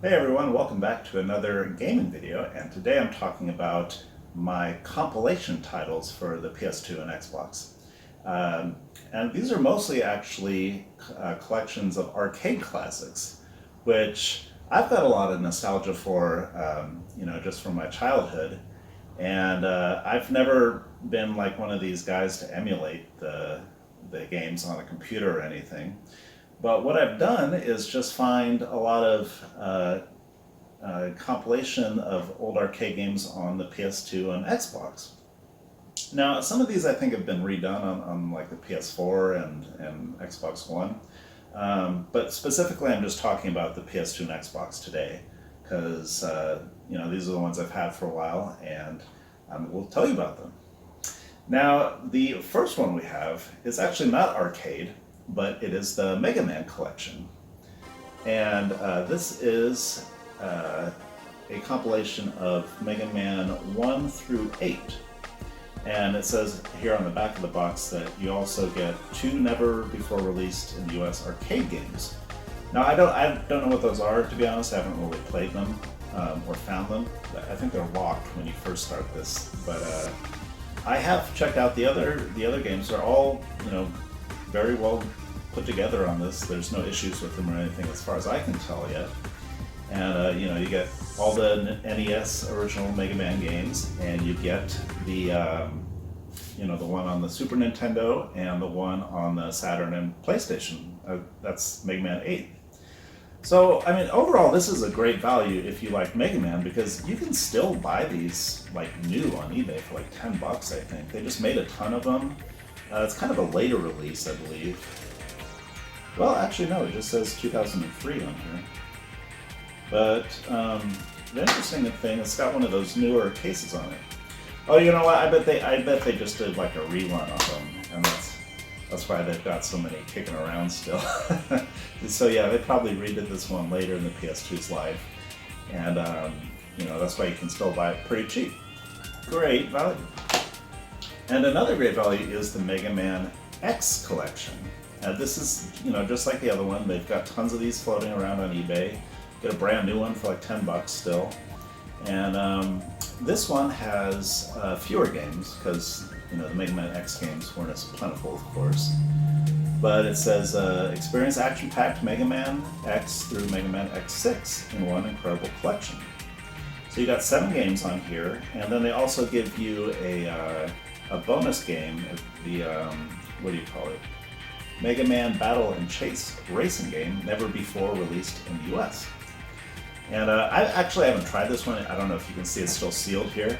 Hey everyone, welcome back to another gaming video, and today I'm talking about my compilation titles for the PS2 and Xbox. And these are mostly actually collections of arcade classics, which I've got a lot of nostalgia for, just from my childhood. And I've never been like one of these guys to emulate the games on a computer or anything. But what I've done is just find a lot of compilation of old arcade games on the PS2 and Xbox. Now, some of these I think have been redone on like the PS4 and Xbox One. But specifically, I'm just talking about the PS2 and Xbox today because these are the ones I've had for a while, and we'll tell you about them. Now, the first one we have is actually not arcade, but it is the Mega Man Collection. And this is a compilation of Mega Man 1 through 8. And it says here on the back of the box that you also get 2 never before released in the US arcade games. Now, I don't know what those are, to be honest. I haven't really played them or found them. I think they're locked when you first start this. But I have checked out the other games. They're all, very well put together on this. There's no issues with them or anything as far as I can tell yet. And you get all the NES original Mega Man games, and you get the the one on the Super Nintendo and the one on the Saturn and PlayStation. That's Mega Man 8. So, I mean, overall, this is a great value if you like Mega Man, because you can still buy these like new on eBay for like $10, I think. They just made a ton of them. It's kind of a later release, I believe. Well, actually, no, it just says 2003 on here. But the interesting thing, it's got one of those newer cases on it. Oh, you know what? I bet they just did like a rerun of them, and that's why they've got so many kicking around still. So yeah, they probably redid this one later in the PS2's life, and that's why you can still buy it pretty cheap. Great value. And another great value is the Mega Man X collection. This is, just like the other one. They've got tons of these floating around on eBay. Get a brand new one for like $10 still. And this one has fewer games because, the Mega Man X games weren't as plentiful, of course. But it says, experience action-packed Mega Man X through Mega Man X6 in one incredible collection. So you got 7 games on here, and then they also give you a bonus game, the, what do you call it? Mega Man Battle and Chase racing game, never before released in the US. And I actually haven't tried this one. I don't know if you can see it's still sealed here.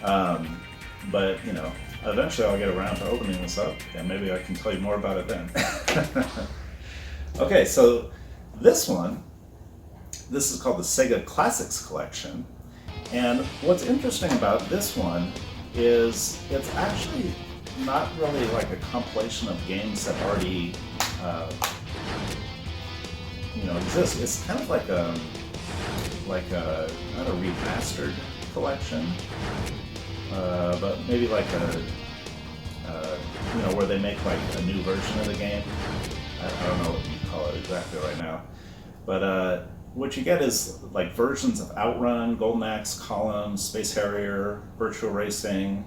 But, eventually I'll get around to opening this up, and maybe I can tell you more about it then. Okay, so this is called the Sega Classics Collection. And what's interesting about this one is it's actually not really like a compilation of games that already exist. It's kind of like a not a remastered collection, but maybe like where they make like a new version of the game. I don't know what you call it exactly right now, but what you get is like versions of Outrun, Golden Axe, Columns, Space Harrier, Virtual Racing,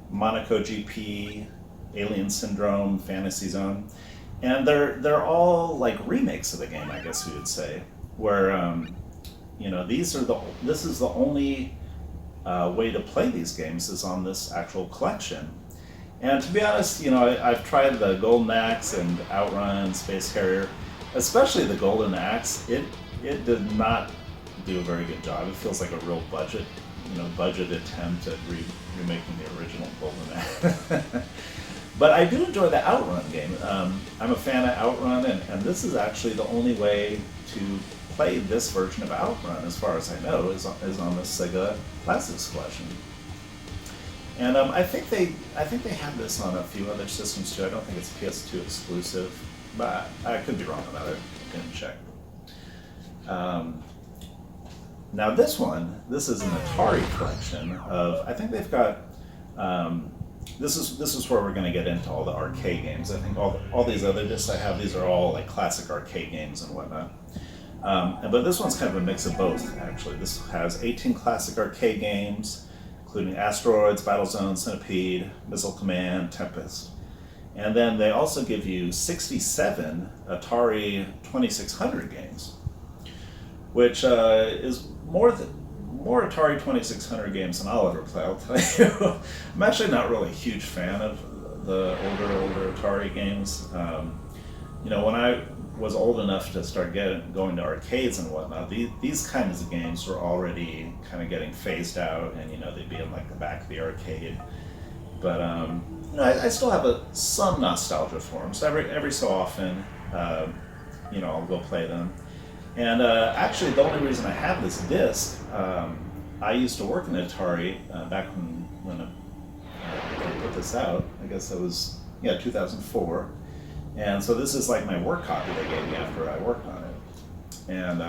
Monaco GP, Alien Syndrome, Fantasy Zone, and they're all like remakes of the game, I guess we would say. Where this is the only way to play these games is on this actual collection. And to be honest, I've tried the Golden Axe and Outrun, Space Harrier, especially the Golden Axe. It did not do a very good job. It feels like a real budget attempt at remaking the original Golden Axe. But I do enjoy the Outrun game. I'm a fan of Outrun, and this is actually the only way to play this version of Outrun, as far as I know, is on the Sega Classics collection. And I think they have this on a few other systems too. I don't think it's PS2 exclusive, but I could be wrong about it. I didn't check. Now this is an Atari collection of, I think they've got, this is where we're going to get into all the arcade games. I think all these other discs I have, these are all like classic arcade games and whatnot. But this one's kind of a mix of both, actually. This has 18 classic arcade games, including Asteroids, Battlezone, Centipede, Missile Command, Tempest. And then they also give you 67 Atari 2600 games, which is more Atari 2600 games than I'll ever play, I'll tell you. I'm actually not really a huge fan of the older Atari games. When I was old enough to start going to arcades and whatnot, these kinds of games were already kind of getting phased out, and they'd be in like the back of the arcade. But I still have some nostalgia for them. So every so often, I'll go play them. And actually, the only reason I have this disc, I used to work in Atari back when I put this out. I guess it was 2004. And so this is like my work copy they gave me after I worked on it. And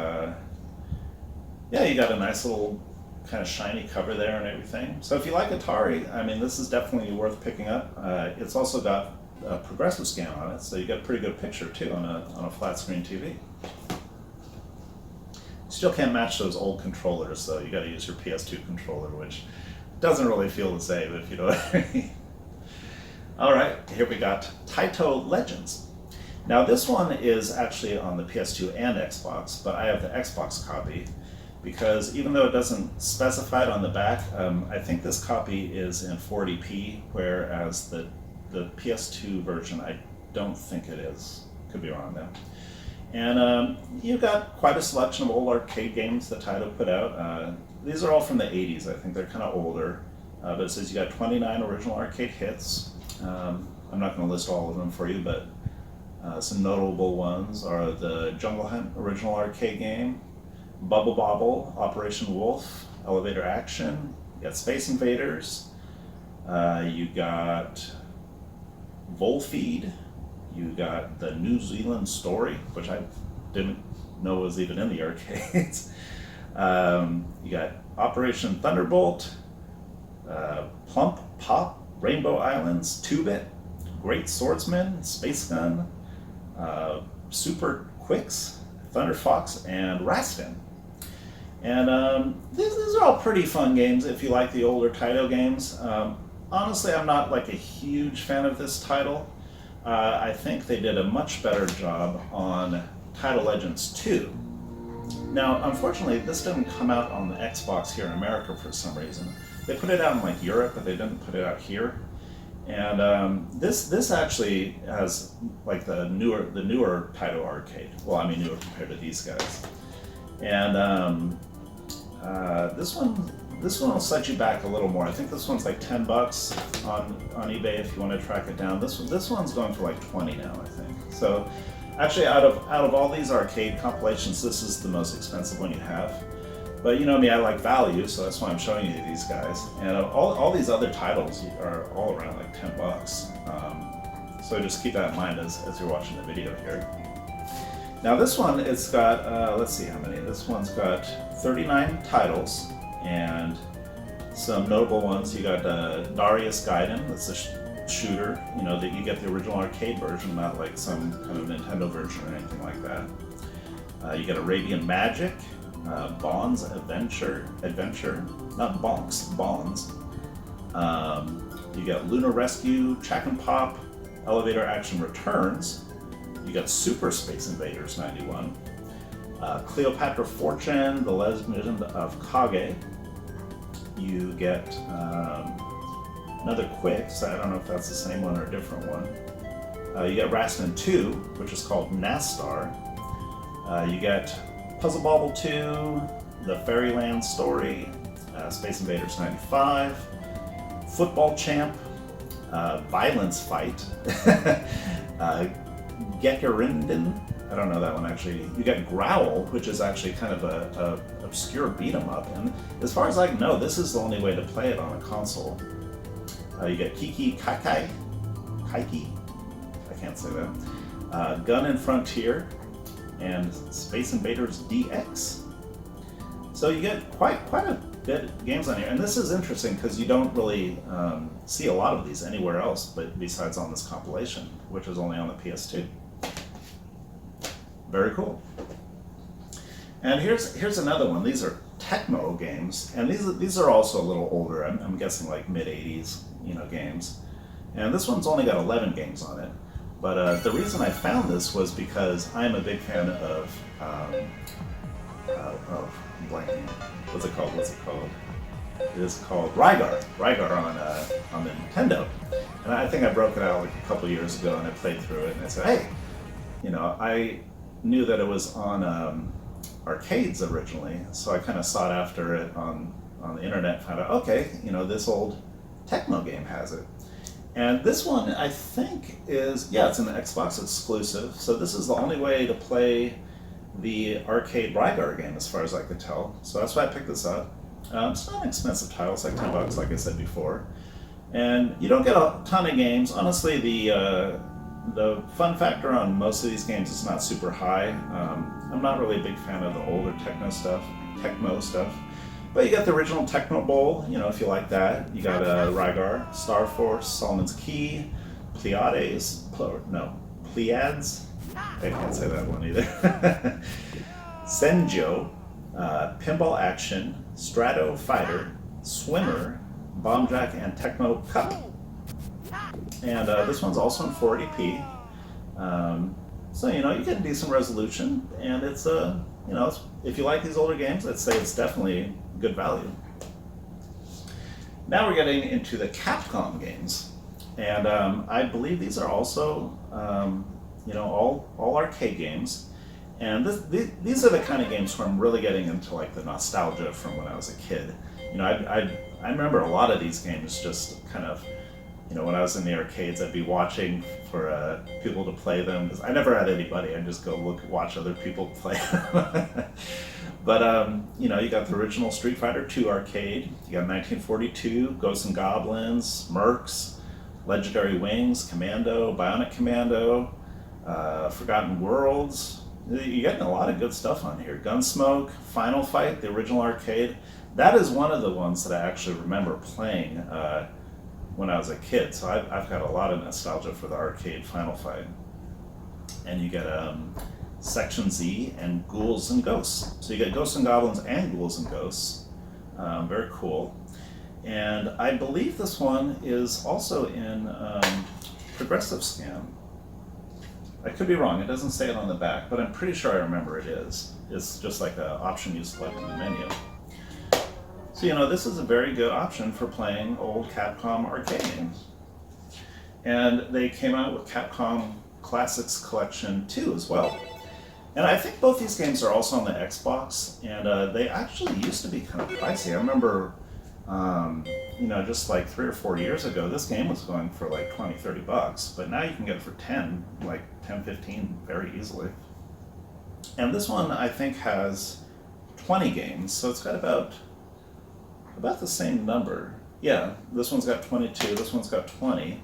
you got a nice little kind of shiny cover there and everything. So if you like Atari, I mean, this is definitely worth picking up. It's also got a progressive scan on it, so you get a pretty good picture too on a flat screen TV. Still can't match those old controllers, so you got to use your PS2 controller, which doesn't really feel the same, if you know what I mean. All right, here we got Taito Legends. Now this one is actually on the PS2 and Xbox, but I have the Xbox copy because even though it doesn't specify it on the back, I think this copy is in 40p, whereas the PS2 version, I don't think it is. Could be wrong though. And you've got quite a selection of old arcade games that Taito put out. These are all from the 80s. I think they're kind of older, but it says you got 29 original arcade hits. I'm not going to list all of them for you, but some notable ones are the Jungle Hunt original arcade game, Bubble Bobble, Operation Wolf, Elevator Action, you got Space Invaders, you got Volfeed, you got the New Zealand Story, which I didn't know was even in the arcades. You got Operation Thunderbolt, Plump Pop, Rainbow Islands, 2-Bit, Great Swordsman, Space Gun, Super Quicks, Thunder Fox, and Rastin. And these are all pretty fun games if you like the older Taito games. Honestly, I'm not like a huge fan of this title. I think they did a much better job on Taito Legends 2. Now, unfortunately, this didn't come out on the Xbox here in America for some reason. They put it out in like Europe, but they didn't put it out here. And this actually has like the newer Taito arcade. Well, I mean newer compared to these guys. And this one will set you back a little more. I think this one's like $10 on eBay if you want to track it down. This one's going for like 20 now, I think. So actually, out of all these arcade compilations, this is the most expensive one you have. But you know me, I like value, so that's why I'm showing you these guys. And all these other titles are all around like $10. So just keep that in mind as you're watching the video here. Now this one, it's got, let's see how many. This one's got 39 titles and some notable ones. You got Darius Gaiden, that's a shooter. That you get the original arcade version, not like some kind of Nintendo version or anything like that. You got Arabian Magic, Bonds Adventure, not Bonks, Bonds. You got Lunar Rescue, Chack and Pop, Elevator Action Returns. You got Super Space Invaders 91, Cleopatra Fortune, The Legend of Kage. You get another Quicks. I don't know if that's the same one or a different one. You got Rastin 2, which is called Nastar. You get Puzzle Bobble 2, The Fairyland Story, Space Invaders 95, Football Champ, Violence Fight, Gekerinden, I don't know that one actually. You got Growl, which is actually kind of a obscure beat 'em up, and as far as I know, this is the only way to play it on a console. You get Kiki Kaikai, Kaiki, I can't say that. Gun and Frontier, and Space Invaders DX. So you get quite a bit of games on here, and this is interesting because you don't really see a lot of these anywhere else, but besides on this compilation, which is only on the PS2. Very cool. And here's another one. These are Tecmo games, and these are also a little older. I'm guessing like mid '80s, games. And this one's only got 11 games on it. But the reason I found this was because I'm a big fan of blanking. What's it called? It is called Rygar on the Nintendo. And I think I broke it out like a couple years ago, and I played through it, and I said, hey, I knew that it was on arcades originally, so I kind of sought after it on the internet, found out, okay, this old Tecmo game has it. And this one, I think, it's an Xbox exclusive, so this is the only way to play the arcade Rygar game, as far as I could tell. So that's why I picked this up. It's not an expensive title, it's like $10, like I said before. And you don't get a ton of games. Honestly, the fun factor on most of these games is not super high. I'm not really a big fan of the older Tecmo stuff. But you got the original Tecmo Bowl, if you like that. You got Rygar, Star Force, Solomon's Key, Pleiades. I can't say that one either. Senjo, Pinball Action, Strato Fighter, Swimmer, Bomb Jack, and Tecmo Cup. And this one's also in 480p. So, you get a decent resolution, and it's if you like these older games, I'd say it's definitely good value. Now we're getting into the Capcom games, and I believe these are also, all arcade games. And these are the kind of games where I'm really getting into like the nostalgia from when I was a kid. I remember a lot of these games just kind of, when I was in the arcades, I'd be watching for people to play them, because I never had anybody. I'd just go watch other people play them. But, you got the original Street Fighter II arcade, you got 1942, Ghosts and Goblins, Mercs, Legendary Wings, Commando, Bionic Commando, Forgotten Worlds. You're getting a lot of good stuff on here. Gunsmoke, Final Fight, the original arcade. That is one of the ones that I actually remember playing when I was a kid. So I've got a lot of nostalgia for the arcade Final Fight. And you get Section Z and Ghouls and Ghosts. So you get Ghosts and Goblins and Ghouls and Ghosts. Very cool. And I believe this one is also in Progressive Scan. I could be wrong, it doesn't say it on the back, but I'm pretty sure I remember it is. It's just like an option you select in the menu. So, this is a very good option for playing old Capcom arcade games. And they came out with Capcom Classics Collection 2 as well. And I think both these games are also on the Xbox, and they actually used to be kind of pricey. I remember, just like 3 or 4 years ago, this game was going for like $20-$30, but now you can get it for 10, like 10-15 very easily. And this one, I think, has 20 games, so it's got about the same number. Yeah, this one's got 22, this one's got 20.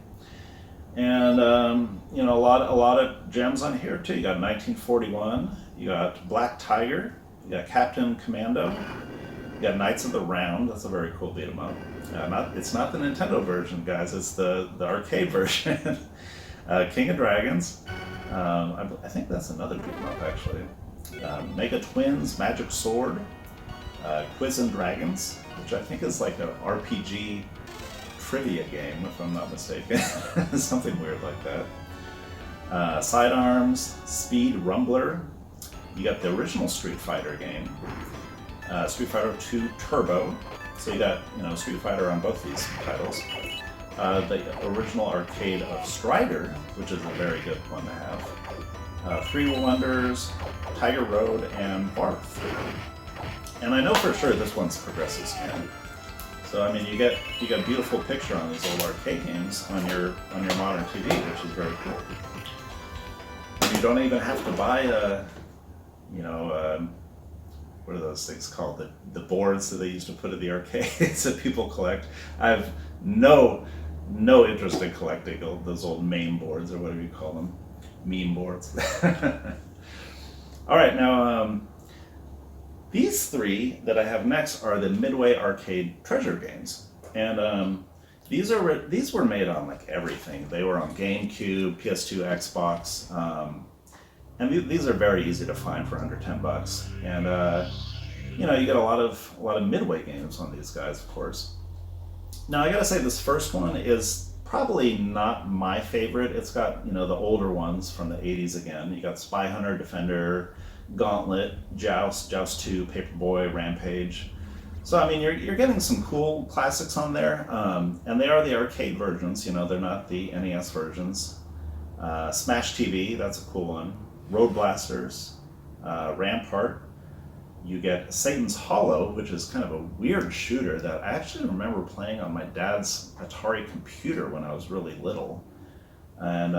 And, a lot of gems on here too. You got 1941, you got Black Tiger, you got Captain Commando, you got Knights of the Round. That's a very cool beat 'em up. It's not the Nintendo version, guys, it's the arcade version. King of Dragons, I think that's another beat 'em up actually. Mega Twins, Magic Sword, Quiz and Dragons, which I think is like an RPG trivia game, if I'm not mistaken. Something weird like that. Sidearms, Speed Rumbler. You got the original Street Fighter game. Street Fighter 2 Turbo. So you got, Street Fighter on both these titles. The original arcade of Strider, which is a very good one to have. Three Wonders, Tiger Road, and Barth. And I know for sure this one's Progressive Scan. So I mean, you get a beautiful picture on these old arcade games on your modern TV, which is very cool. And you don't even have to buy what are those things called? The boards that they used to put in the arcades that people collect. I have no interest in collecting those old MAME boards, or whatever you call them, meme boards. All right, now. These three that I have next are the Midway Arcade Treasure games, and these were made on like everything. They were on GameCube, PS2, Xbox, And these are very easy to find for under $10. And you know, you get a lot of Midway games on these guys, of course. Now I gotta say, this first one is probably not my favorite. It's got, you know, the older ones from the 80s again. You got Spy Hunter, Defender, Gauntlet, Joust, Joust 2, Paperboy, Rampage. So I mean, you're getting some cool classics on there, and they are the arcade versions. You know, they're not the NES versions. Smash TV, that's a cool one. Road Blasters, Rampart. You get Satan's Hollow, which is kind of a weird shooter that I actually remember playing on my dad's Atari computer when I was really little. And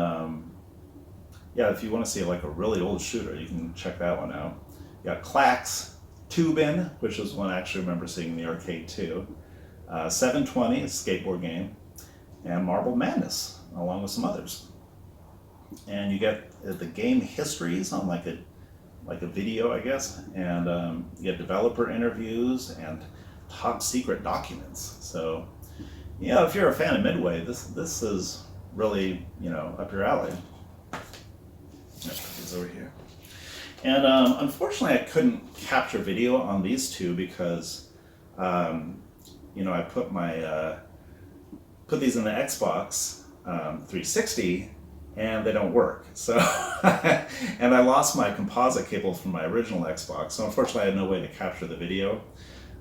yeah, if you want to see like a really old shooter, you can check that one out. You got Clax, Tubin, which is one I actually remember seeing in the arcade too. 720, a skateboard game, and Marble Madness, along with some others. And you get the game histories on like a video, I guess, and you get developer interviews and top secret documents. So, you know, if you're a fan of Midway, this is really, you know, up your alley. Let's put these over here. And unfortunately, I couldn't capture video on these two because, you know, I put my put these in the Xbox 360. And they don't work. So, and I lost my composite cable from my original Xbox, so unfortunately I had no way to capture the video.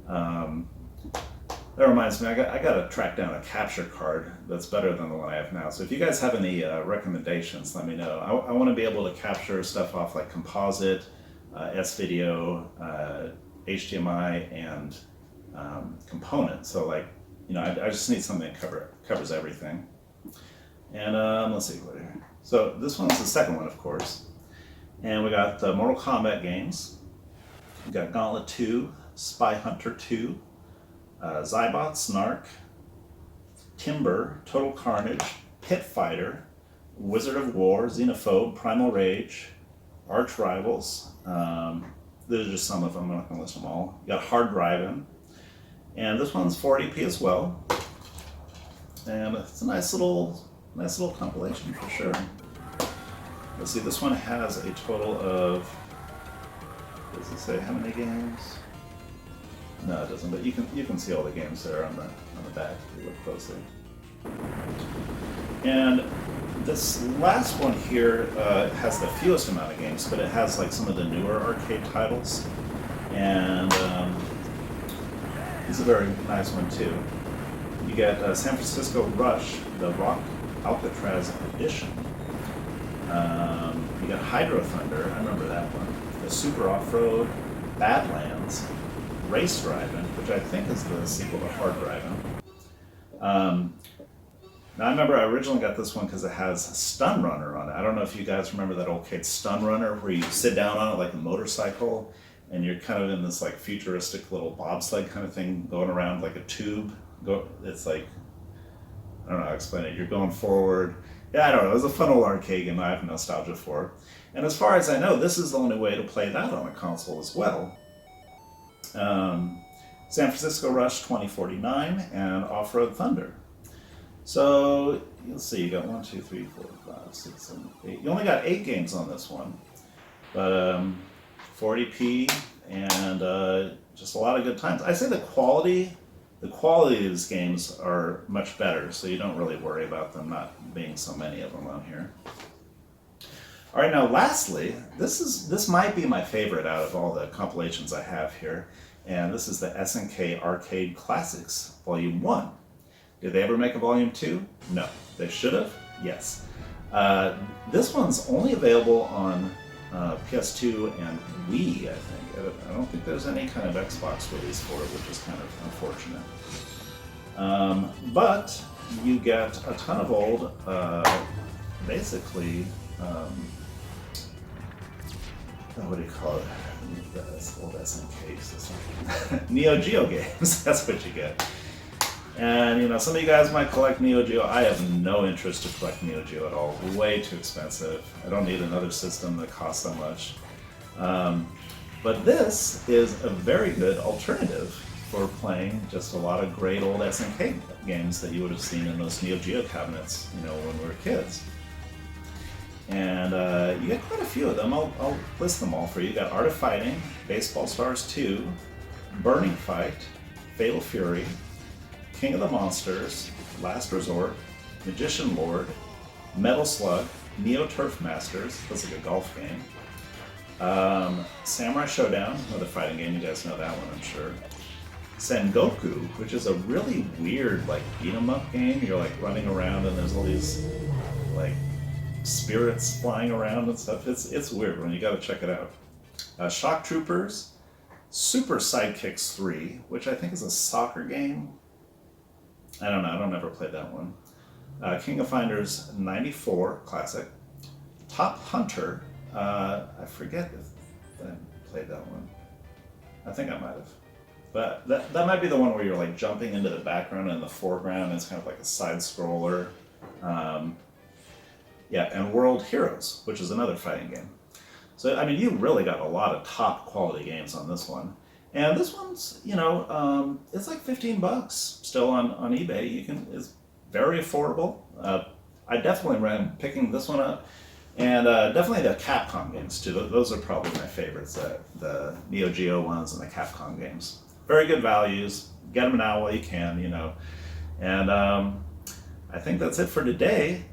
That reminds me, I got to track down a capture card that's better than the one I have now. So if you guys have any recommendations, let me know. I want to be able to capture stuff off like composite, S-video, HDMI, and component. So like, you know, I just need something that covers everything. And let's see what here. So this one's the second one, of course. And we got the Mortal Kombat games. We got Gauntlet 2, Spy Hunter 2, Zybot, Snark, Timber, Total Carnage, Pit Fighter, Wizard of War, Xenophobe, Primal Rage, Arch Rivals. These are just some of them. I'm not going to list them all. You got Hard Driving. And this one's 480p as well. And it's a nice little compilation for sure. Let's see, this one has a total of, does it say how many games? No, it doesn't, but you can see all the games there on the back if you look closely. And this last one here has the fewest amount of games, but it has like some of the newer arcade titles. And it's a very nice one too. You get San Francisco Rush, the Rock Alcatraz edition. You got Hydro Thunder, I remember that one. The Super Off-Road, Badlands, Race Driving, which I think is the sequel to Hard Driving. Now I remember I originally got this one because it has Stun Runner on it. I don't know if you guys remember that old Kate Stun Runner where you sit down on it like a motorcycle and you're kind of in this like futuristic little bobsled kind of thing going around like a tube. It's like, I don't know how to explain it. You're going forward. Yeah, I don't know. It was a fun old arcade game I have nostalgia for. And as far as I know, this is the only way to play that on a console as well. San Francisco Rush 2049 and Off-Road Thunder. So, let's see, you got 1, 2, 3, 4, 5, 6, 7, 8. You only got 8 games on this one. But 40p and just a lot of good times. I say the quality of these games are much better, so you don't really worry about them not being so many of them on here. All right, now lastly, this might be my favorite out of all the compilations I have here, and this is the SNK Arcade Classics, Volume 1. Did they ever make a Volume 2? No. They should have? Yes. This one's only available on PS2 and Wii, I think. I don't think there's any kind of Xbox release for it, which is kind of unfortunate. But you get a ton of old, basically, what do you call it? That's old SNK system. Neo Geo games, that's what you get. And, you know, some of you guys might collect Neo Geo. I have no interest to collect Neo Geo at all. Way too expensive. I don't need another system that costs so much. But this is a very good alternative for playing just a lot of great old SNK games that you would have seen in those Neo Geo cabinets, you know, when we were kids. And you get quite a few of them. I'll list them all for you. You got Art of Fighting, Baseball Stars 2, Burning Fight, Fatal Fury, King of the Monsters, Last Resort, Magician Lord, Metal Slug, Neo Turf Masters, that's like a golf game, Samurai Showdown, another fighting game, you guys know that one I'm sure, Sengoku, which is a really weird like beat 'em up game. You're like running around and there's all these like spirits flying around and stuff. It's weird one, you gotta check it out. Shock Troopers, Super Sidekicks 3, which I think is a soccer game. I don't know, I don't ever played that one. King of Fighters 94 Classic. Top Hunter, I forget if I played that one. I think I might have. But that might be the one where you're like jumping into the background and in the foreground, it's kind of like a side scroller. Yeah, and World Heroes, which is another fighting game. So, I mean, you really got a lot of top quality games on this one. And this one's, you know, it's like 15 bucks still on eBay. It's very affordable. I definitely recommend picking this one up. And definitely the Capcom games too. Those are probably my favorites, the Neo Geo ones and the Capcom games. Very good values. Get them now while you can, you know. And I think that's it for today.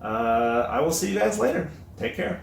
I will see you guys later. Take care.